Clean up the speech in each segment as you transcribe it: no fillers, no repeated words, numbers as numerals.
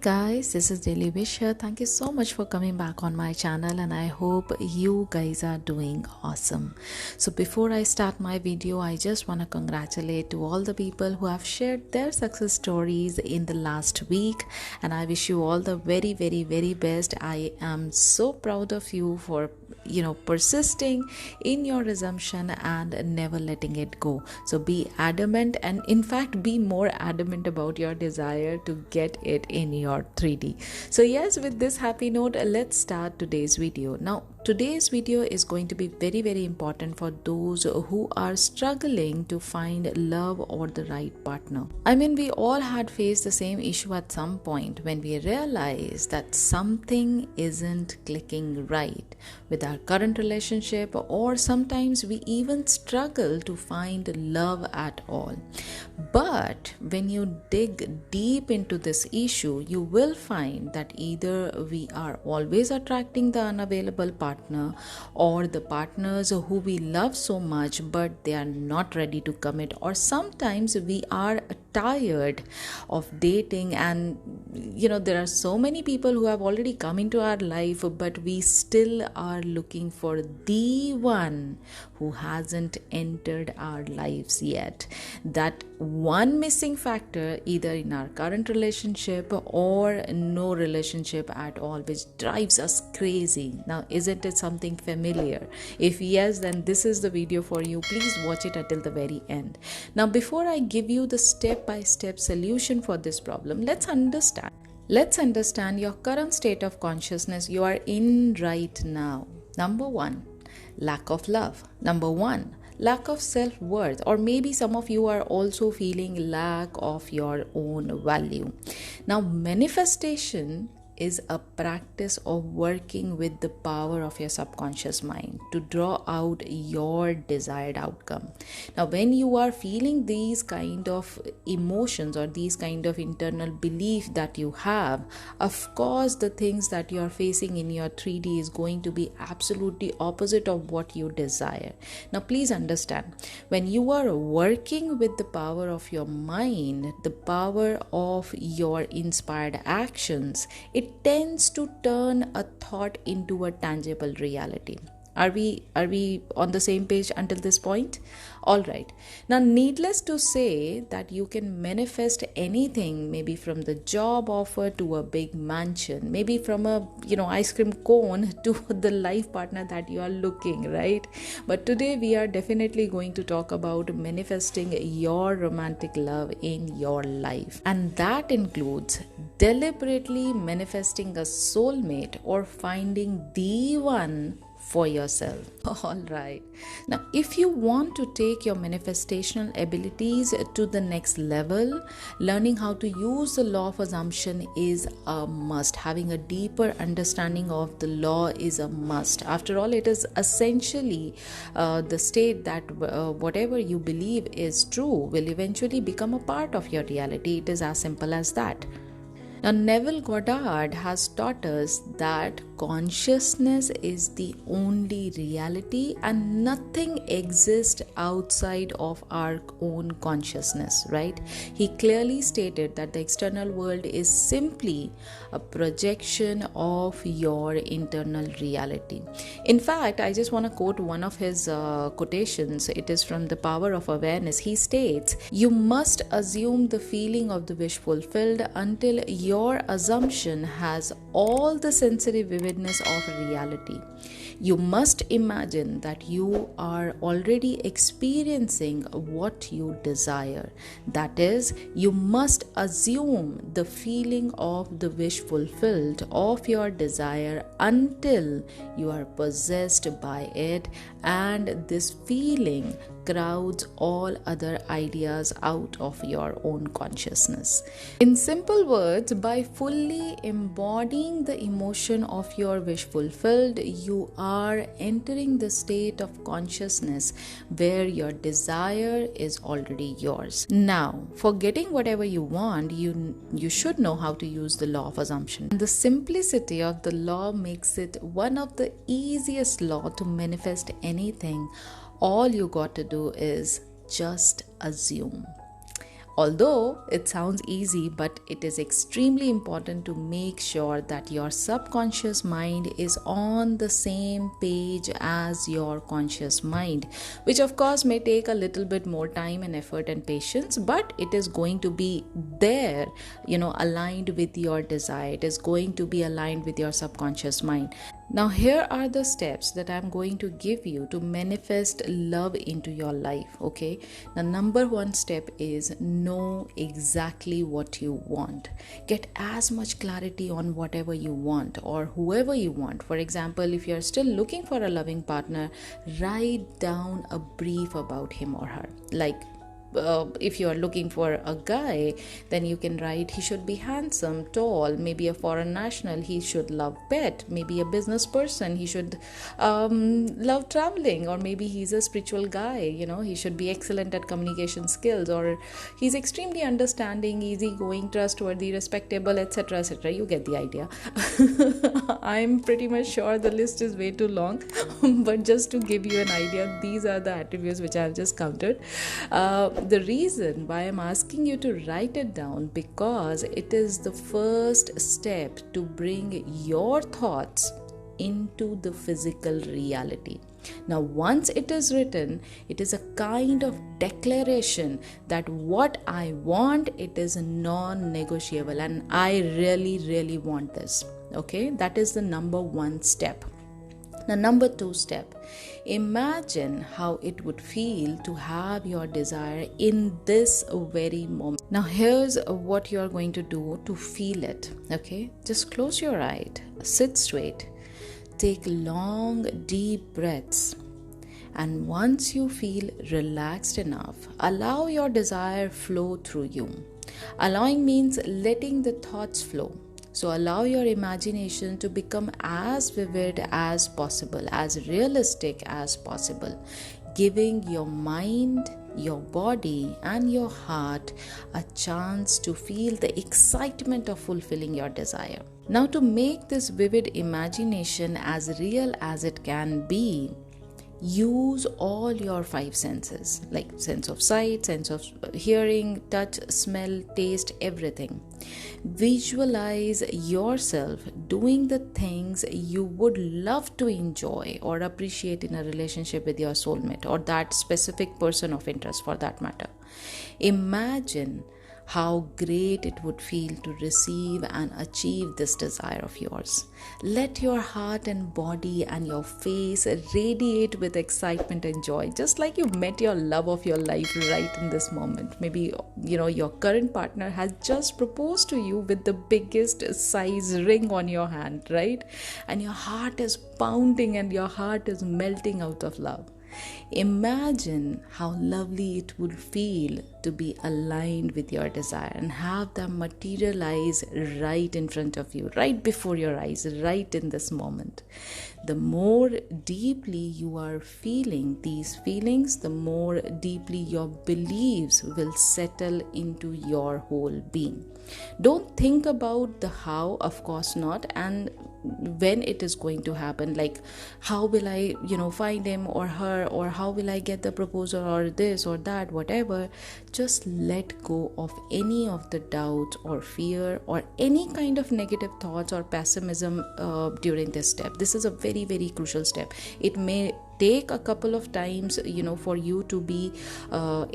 guys, this is Daily Wisher. Thank you so much for coming back on my channel and I hope you guys are doing awesome. So before I start my video, I just want to congratulate to all the people who have shared their success stories in the last week, and I wish you all the very best. I am so proud of you for persisting in your assumption and never letting it go. So be adamant, and in fact be more adamant about your desire to get it in your 3D. So yes, with this happy note, let's start today's video. Now today's video is going to be very important for those who are struggling to find love or the right partner. I mean, we all had faced the same issue at some point when we realized that something isn't clicking right with our current relationship, or sometimes we even struggle to find love at all. But when you dig deep into this issue, you will find that either we are always attracting the unavailable partner, or the partners who we love so much but they are not ready to commit, or sometimes we are tired of dating, and there are so many people who have already come into our life, but we still are looking for the one who hasn't entered our lives yet. That one missing factor, either in our current relationship or no relationship at all, which drives us crazy. Now, isn't it something familiar? If yes, then this is the video for you. Please watch it until the very end. Now, before I give you the step-by-step solution for this problem, let's understand your current state of consciousness you are in right now. Number one, lack of love. Number one, lack of self-worth, or maybe some of you are also feeling lack of your own value. Now, manifestation is a practice of working with the power of your subconscious mind to draw out your desired outcome. Now, when you are feeling these kind of emotions or these kind of internal belief that you have, of course the things that you are facing in your 3D is going to be absolutely opposite of what you desire. Now please understand, when you are working with the power of your mind, the power of your inspired actions, it tends to turn a thought into a tangible reality. Are we on the same page until this point? All right. Now, needless to say that you can manifest anything, maybe from the job offer to a big mansion, maybe from a ice cream cone to the life partner that you are looking, right? But today we are definitely going to talk about manifesting your romantic love in your life, and that includes deliberately manifesting a soulmate or finding the one for yourself. All right. Now, if you want to take your manifestational abilities to the next level, learning how to use the law of assumption is a must. Having a deeper understanding of the law is a must. After all, it is essentially the state that whatever you believe is true will eventually become a part of your reality. It is as simple as that. Now, Neville Goddard has taught us that consciousness is the only reality and nothing exists outside of our own consciousness, right? He clearly stated that the external world is simply a projection of your internal reality. In fact, I just want to quote one of his quotations. It is from The Power of Awareness. He states, "You must assume the feeling of the wish fulfilled until your assumption has all the sensory vividness of reality. You must imagine that you are already experiencing what you desire. That is, you must assume the feeling of the wish fulfilled of your desire until you are possessed by it, and this feeling crowds all other ideas out of your own consciousness." In simple words, by fully embodying the emotion of your wish fulfilled, you are entering the state of consciousness where your desire is already yours. Now, for getting whatever you want, you should know how to use the law of assumption. And the simplicity of the law makes it one of the easiest law to manifest anything. All you got to do is just assume. Although it sounds easy, but it is extremely important to make sure that your subconscious mind is on the same page as your conscious mind, which of course may take a little bit more time and effort and patience, but it is going to be there, aligned with your desire. It is going to be aligned with your subconscious mind. Now, here are the steps that I'm going to give you to manifest love into your life. Okay. Now, number one step is know exactly what you want. Get as much clarity on whatever you want or whoever you want. For example, if you're still looking for a loving partner, write down a brief about him or her. Like, if you are looking for a guy, then you can write, he should be handsome, tall, maybe a foreign national, he should love pet, maybe a business person, he should love traveling, or maybe he's a spiritual guy, he should be excellent at communication skills, or he's extremely understanding, easygoing, trustworthy, respectable, etc., etc. You get the idea. I'm pretty much sure the list is way too long, but just to give you an idea, these are the attributes which I've just counted. The reason why I'm asking you to write it down, because it is the first step to bring your thoughts into the physical reality. Now, once it is written, it is a kind of declaration that what I want, it is non-negotiable, and I really, really want this. Okay, that is the number one step. Now, number two step, imagine how it would feel to have your desire in this very moment. Now, here's what you're going to do to feel it. Okay, just close your eyes, sit straight, take long, deep breaths. And once you feel relaxed enough, allow your desire flow through you. Allowing means letting the thoughts flow. So allow your imagination to become as vivid as possible, as realistic as possible, giving your mind, your body, and your heart a chance to feel the excitement of fulfilling your desire. Now, to make this vivid imagination as real as it can be, use all your five senses, like sense of sight, sense of hearing, touch, smell, taste, everything. Visualize yourself doing the things you would love to enjoy or appreciate in a relationship with your soulmate or that specific person of interest for that matter. Imagine how great it would feel to receive and achieve this desire of yours. Let your heart and body and your face radiate with excitement and joy, just like you met your love of your life right in this moment. Maybe, your current partner has just proposed to you with the biggest size ring on your hand, right? And your heart is pounding and your heart is melting out of love. Imagine how lovely it would feel to be aligned with your desire and have them materialize right in front of you, right before your eyes, right in this moment. The more deeply you are feeling these feelings, the more deeply your beliefs will settle into your whole being. Don't think about the how, of course not, and when it is going to happen, like how will I find him or her, or how will I get the proposal, or this or that, whatever. Just let go of any of the doubt or fear or any kind of negative thoughts or pessimism during this step. This is a very, very crucial step. It may take a couple of times for you to be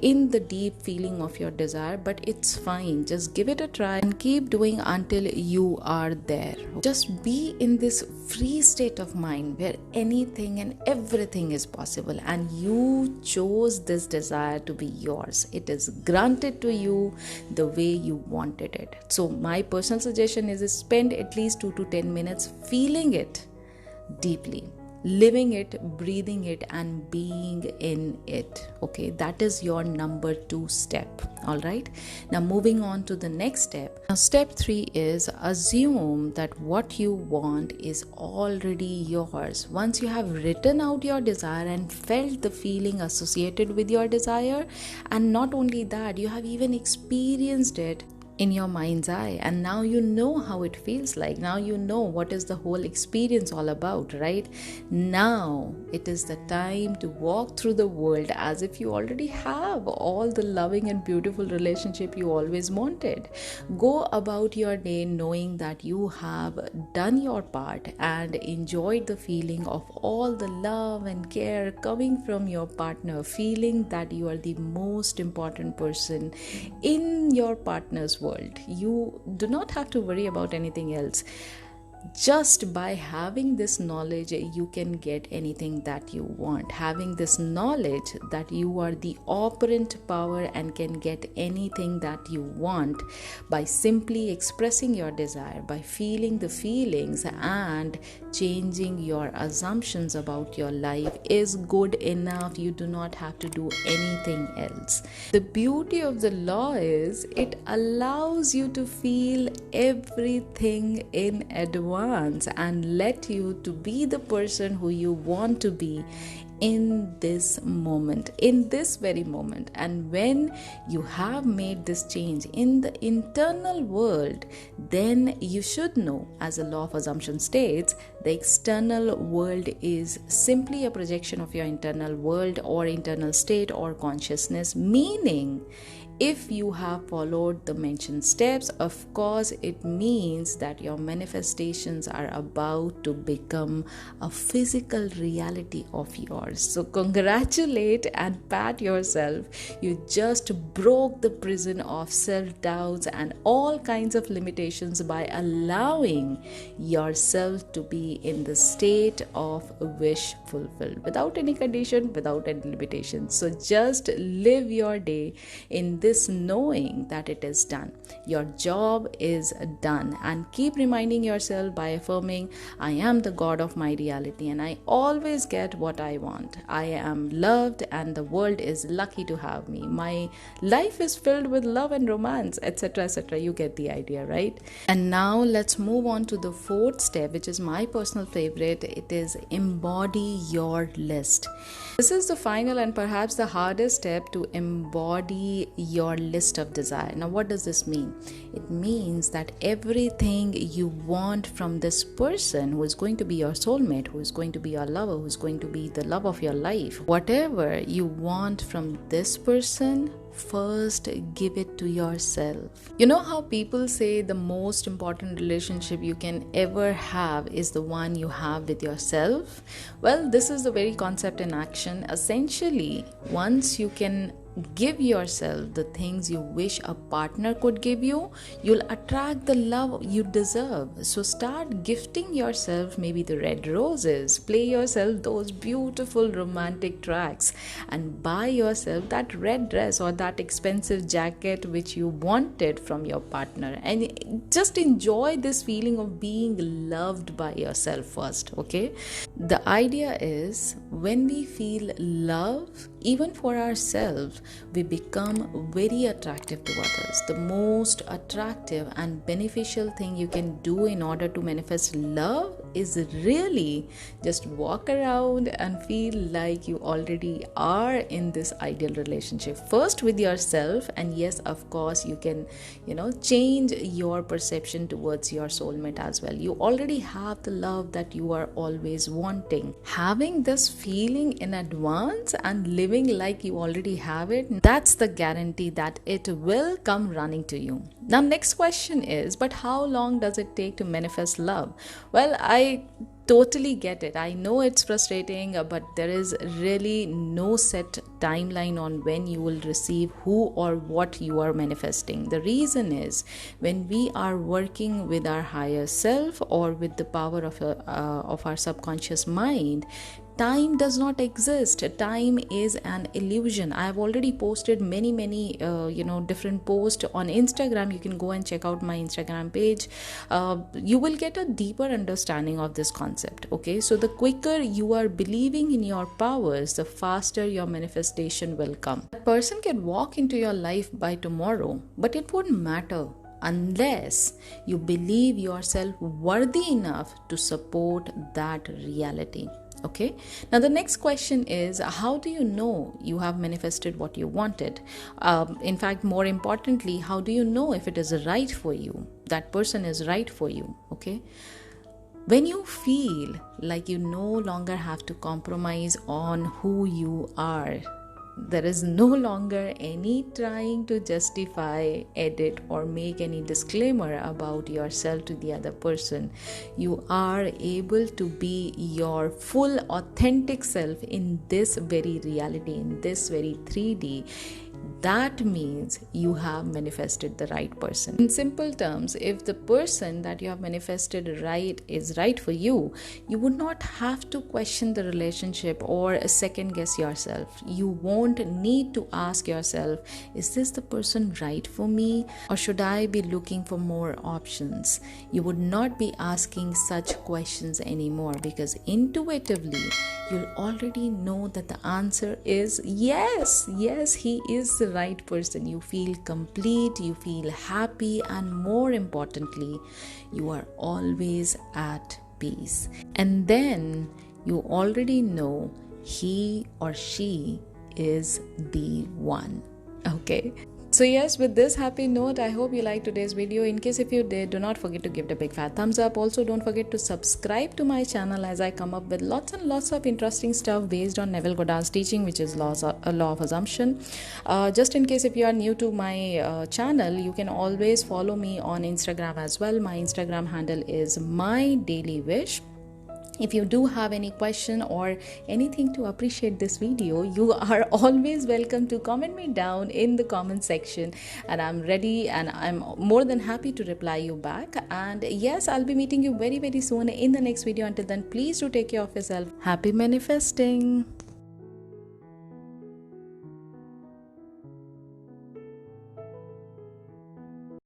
in the deep feeling of your desire, but it's fine. Just give it a try and keep doing until you are there. Just be in this free state of mind where anything and everything is possible, and you chose this desire to be yours. It is granted to you the way you wanted it. So my personal suggestion is spend at least 2 to 10 minutes feeling it deeply, living it, breathing it, and being in it. Okay, that is your number 2 step. All right, now moving on to the next step. Now, step 3 is assume that what you want is already yours. Once you have written out your desire and felt the feeling associated with your desire, and not only that, you have even experienced it, in your mind's eye, and now you know how it feels like. Now you know what is the whole experience all about, right? Now it is the time to walk through the world as if you already have all the loving and beautiful relationship you always wanted. Go about your day knowing that you have done your part and enjoyed the feeling of all the love and care coming from your partner, feeling that you are the most important person in your partner's world. You do not have to worry about anything else. Just by having this knowledge, you can get anything that you want. Having this knowledge that you are the operant power and can get anything that you want by simply expressing your desire, by feeling the feelings and changing your assumptions about your life is good enough. You do not have to do anything else. The beauty of the law is it allows you to feel everything in advance and let you to be the person who you want to be in this moment, in this very moment. And when you have made this change in the internal world, then you should know, as the law of assumption states, the external world is simply a projection of your internal world or internal state or consciousness, meaning if you have followed the mentioned steps, of course, it means that your manifestations are about to become a physical reality of yours. So congratulate and pat yourself. You just broke the prison of self-doubts and all kinds of limitations by allowing yourself to be in the state of wish fulfilled without any condition, without any limitations. So just live your day in this knowing that it is done. Your job is done, and keep reminding yourself by affirming, I am the God of my reality and I always get what I want. I am loved and the world is lucky to have me. My life is filled with love and romance, etc., etc. You get the idea, right? And now let's move on to the fourth step, which is my personal favorite. It is embody your list. This is the final and perhaps the hardest step, to embody your list of desire. Now, what does this mean? It means that everything you want from this person who is going to be your soulmate, who is going to be your lover, who is going to be the love of your life, whatever you want from this person, first give it to yourself. You know how people say the most important relationship you can ever have is the one you have with yourself? Well, this is the very concept in action. Essentially, once you can give yourself the things you wish a partner could give you, you'll attract the love you deserve. So start gifting yourself maybe the red roses, play yourself those beautiful romantic tracks, and buy yourself that red dress or that expensive jacket which you wanted from your partner, and just enjoy this feeling of being loved by yourself first. Okay, the idea is when we feel love even for ourselves, we become very attractive to others. The most attractive and beneficial thing you can do in order to manifest love is really just walk around and feel like you already are in this ideal relationship, first with yourself. And yes, of course, you can change your perception towards your soulmate as well. You already have the love that you are always wanting. Having this feeling in advance and living like you already have it, that's the guarantee that it will come running to you. Now, next question is, but how long does it take to manifest love? Well, I totally get it. I know it's frustrating, but there is really no set timeline on when you will receive who or what you are manifesting. The reason is, when we are working with our higher self or with the power of our subconscious mind, time does not exist. Time is an illusion. I have already posted many different posts on Instagram. You can go and check out my Instagram page. You will get a deeper understanding of this concept. Okay, so the quicker you are believing in your powers, the faster your manifestation will come. A person can walk into your life by tomorrow, but it won't matter unless you believe yourself worthy enough to support that reality. Okay, now the next question is, how do you know you have manifested what you wanted? In fact, more importantly, how do you know if it is right for you, that person is right for you? Okay, when you feel like you no longer have to compromise on who you are, there is no longer any trying to justify, edit, or make any disclaimer about yourself to the other person. You are able to be your full, authentic self in this very reality, in this very 3D. That means you have manifested the right person. In simple terms, if the person that you have manifested right is right for you, you would not have to question the relationship or second guess yourself. You won't need to ask yourself, is this the person right for me, or should I be looking for more options? You would not be asking such questions anymore, because intuitively you'll already know that the answer is yes, he is the right person. You feel complete, you feel happy, and more importantly, you are always at peace. And then you already know he or she is the one. Okay. So yes, with this happy note, I hope you liked today's video. In case if you did, do not forget to give it a big fat thumbs up. Also, don't forget to subscribe to my channel, as I come up with lots and lots of interesting stuff based on Neville Goddard's teaching, which is law of assumption. Just in case if you are new to my channel, you can always follow me on Instagram as well. My Instagram handle is my daily wish. If you do have any question or anything to appreciate this video, you are always welcome to comment me down in the comment section, and I'm ready and I'm more than happy to reply you back. And yes, I'll be meeting you very, very soon in the next video. Until then, please do take care of yourself. Happy manifesting.